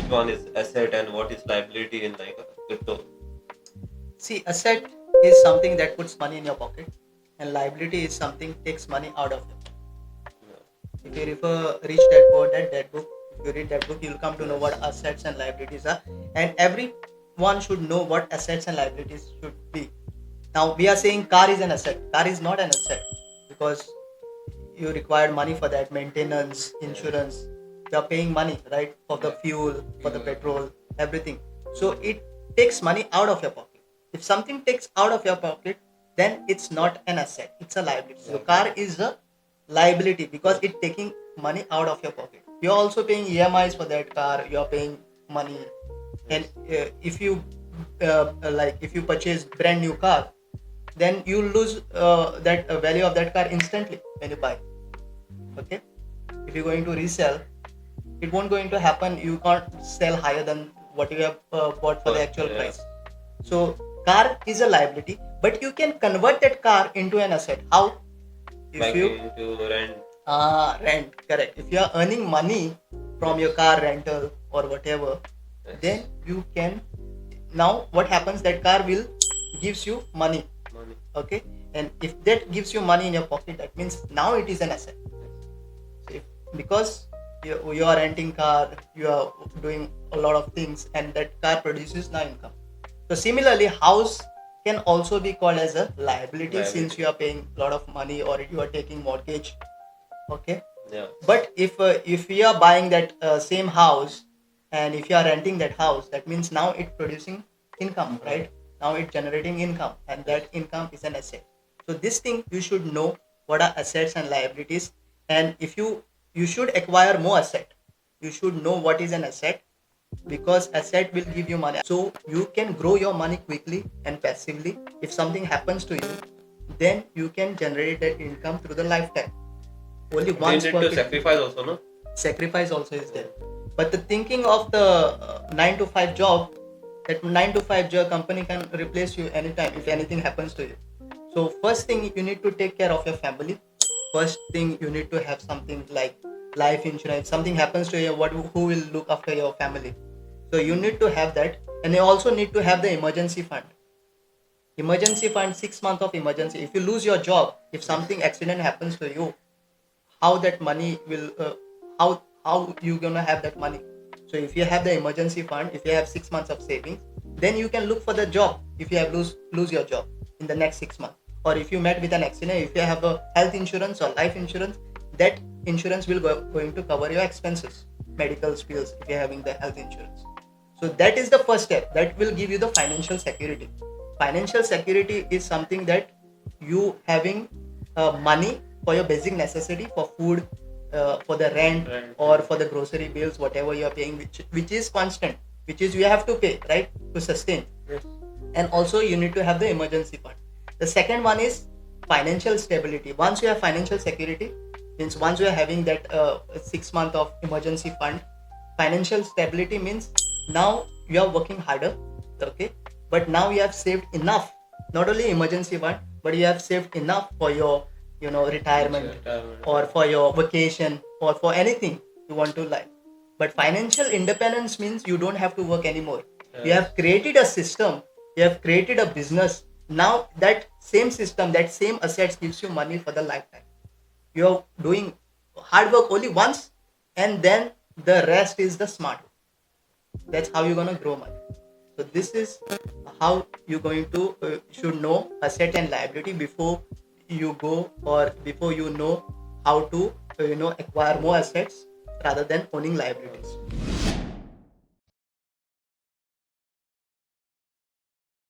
which one is asset and what is liability in like crypto? See, asset is something that puts money in your pocket, and liability is something takes money out of you. If you refer Rich Dad Poor Dad, that book, if you read that book, you'll come to know what assets and liabilities are, and everyone should know what assets and liabilities should be. Now we are saying car is an asset. Car is not an asset because you require money for that maintenance, insurance. You are paying money, right, for the fuel, for the petrol, everything. So it takes money out of your pocket. If something takes out of your pocket, then it's not an asset, it's a liability. So car is a liability because it taking money out of your pocket. You're also paying EMIs for that car, you're paying money. And if you if you purchase brand new car, then you lose that value of that car instantly when you buy. Okay, if you're going to resell, it won't going to happen. You can't sell higher than what you have bought for the actual price. So car is a liability, but you can convert that car into an asset. How? If Like you into rent. rent, correct. If you are earning money from your car rental or whatever, then you can. Now what happens? That car will gives you money. Okay, and if that gives you money in your pocket, that means now it is an asset. So because you are renting car, you are doing a lot of things, and that car produces now income. So similarly, house can also be called as a liability, since you are paying a lot of money or you are taking mortgage. Okay. Yeah. But if we are buying that same house, and if you are renting that house, that means now it's producing income, right? Now it's generating income, and that income is an asset. So this thing you should know what are assets and liabilities, and if you should acquire more asset, you should know what is an asset, because asset will give you money, so you can grow your money quickly and passively. If something happens to you, then you can generate that income through the lifetime. Only once you need to sacrifice also, no? Sacrifice also is there. But the thinking of the 9 to 5 job, that 9 to 5 job company can replace you anytime if anything happens to you. So first thing, you need to take care of your family. First thing, you need to have something like life insurance. Something happens to you, who will look after your family? So you need to have that, and you also need to have the emergency fund. Emergency fund, 6 months of emergency. If you lose your job, if something accident happens to you, how that money will how you gonna have that money? So if you have the emergency fund, if you have 6 months of savings, then you can look for the job if you have lose your job in the next 6 months. Or if you met with an accident, if you have a health insurance or life insurance, that insurance will going to cover your expenses, medical bills, if you're having the health insurance. So that is the first step that will give you the financial security. Financial security is something that you having money for your basic necessity, for food, for the rent, or for the grocery bills, whatever you are paying, which is constant, which is you have to pay, right, to sustain. Yes. And also you need to have the emergency fund. The second one is financial stability. Once you have financial security, means once you are having that 6 month of emergency fund, financial stability means now you are working harder. Okay, but now you have saved enough, not only emergency fund, but you have saved enough for your retirement, or for your vacation, or for anything you want to like. But financial independence means you don't have to work anymore. Yes. You have created a system, you have created a business. Now that same system, that same assets gives you money for the lifetime. You're doing hard work only once, and then the rest is the smart work. That's how you're gonna grow money. So this is how you're going to should know asset and liability before you go, or before you know how to acquire more assets rather than owning liabilities.